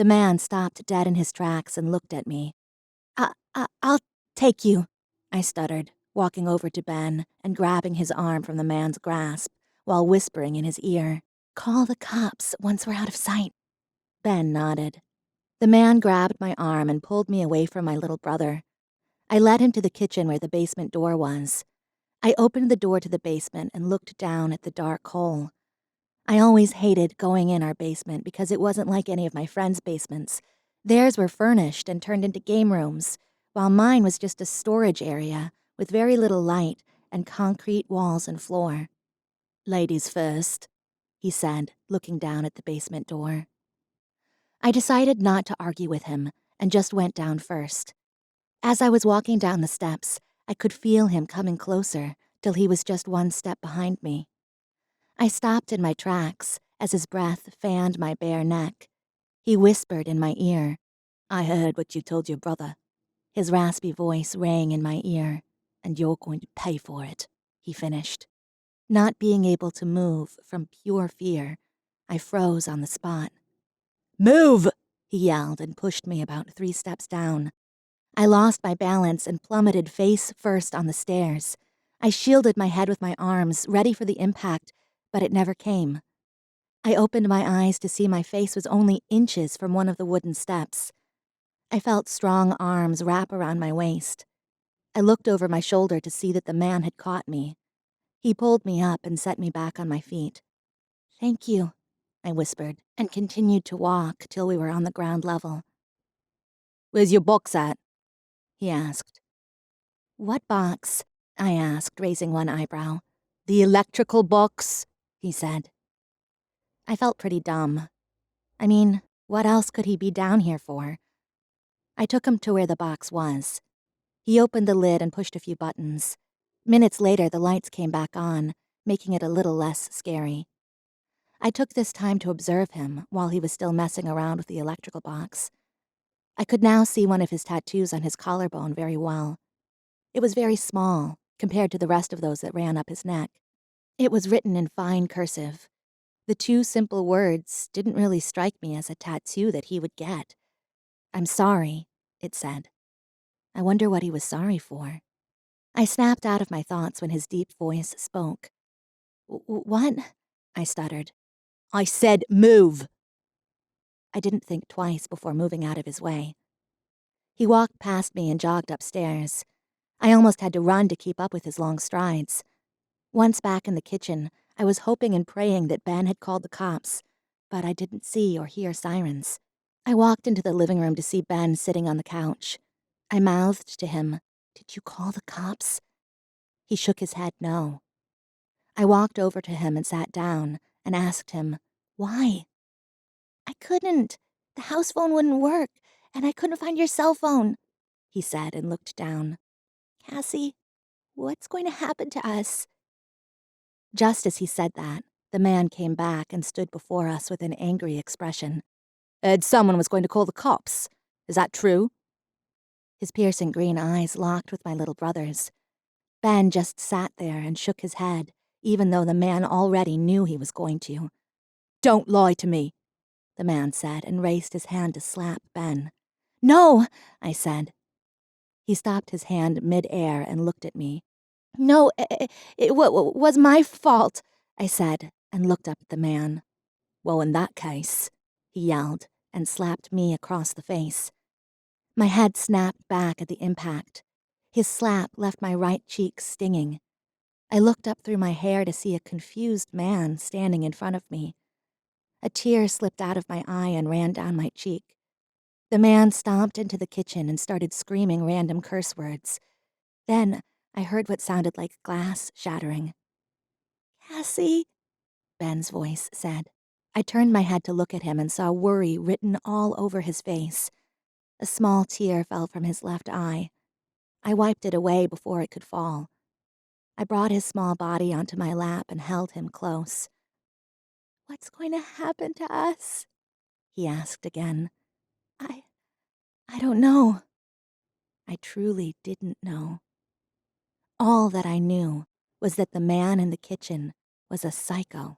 The man stopped dead in his tracks and looked at me. I'll take you, I stuttered, walking over to Ben and grabbing his arm from the man's grasp while whispering in his ear, "Call the cops once we're out of sight." Ben nodded. The man grabbed my arm and pulled me away from my little brother. I led him to the kitchen where the basement door was. I opened the door to the basement and looked down at the dark hole. I always hated going in our basement because it wasn't like any of my friends' basements. Theirs were furnished and turned into game rooms, while mine was just a storage area with very little light and concrete walls and floor. "Ladies first," he said, looking down at the basement door. I decided not to argue with him and just went down first. As I was walking down the steps, I could feel him coming closer till he was just one step behind me. I stopped in my tracks as his breath fanned my bare neck. He whispered in my ear, "I heard what you told your brother." His raspy voice rang in my ear. "And you're going to pay for it," he finished. Not being able to move from pure fear, I froze on the spot. "Move!" he yelled and pushed me about 3 steps down. I lost my balance and plummeted face first on the stairs. I shielded my head with my arms, ready for the impact, but it never came. I opened my eyes to see my face was only inches from one of the wooden steps. I felt strong arms wrap around my waist. I looked over my shoulder to see that the man had caught me. He pulled me up and set me back on my feet. "Thank you," I whispered, and continued to walk till we were on the ground level. "Where's your box at?" he asked. "What box?" I asked, raising one eyebrow. "The electrical box," he said. I felt pretty dumb. I mean, what else could he be down here for? I took him to where the box was. He opened the lid and pushed a few buttons. Minutes later, the lights came back on, making it a little less scary. I took this time to observe him while he was still messing around with the electrical box. I could now see one of his tattoos on his collarbone very well. It was very small compared to the rest of those that ran up his neck. It was written in fine cursive. The 2 simple words didn't really strike me as a tattoo that he would get. "I'm sorry," it said. I wonder what he was sorry for. I snapped out of my thoughts when his deep voice spoke. "What?" I stuttered. "I said move." I didn't think twice before moving out of his way. He walked past me and jogged upstairs. I almost had to run to keep up with his long strides. Once back in the kitchen, I was hoping and praying that Ben had called the cops, but I didn't see or hear sirens. I walked into the living room to see Ben sitting on the couch. I mouthed to him, "Did you call the cops?" He shook his head no. I walked over to him and sat down and asked him, "Why?" "I couldn't. The house phone wouldn't work, and I couldn't find your cell phone," he said and looked down. "Cassie, what's going to happen to us?" Just as he said that, the man came back and stood before us with an angry expression. "Heard someone was going to call the cops. Is that true?" His piercing green eyes locked with my little brother's. Ben just sat there and shook his head, even though the man already knew he was going to. "Don't lie to me," the man said and raised his hand to slap Ben. "No," I said. He stopped his hand mid-air and looked at me. "No, it was my fault," I said, and looked up at the man. "Well, in that case," he yelled and slapped me across the face. My head snapped back at the impact. His slap left my right cheek stinging. I looked up through my hair to see a confused man standing in front of me. A tear slipped out of my eye and ran down my cheek. The man stomped into the kitchen and started screaming random curse words. Then I heard what sounded like glass shattering. "Cassie," Ben's voice said. I turned my head to look at him and saw worry written all over his face. A small tear fell from his left eye. I wiped it away before it could fall. I brought his small body onto my lap and held him close. "What's going to happen to us?" he asked again. I don't know." I truly didn't know. All that I knew was that the man in the kitchen was a psycho.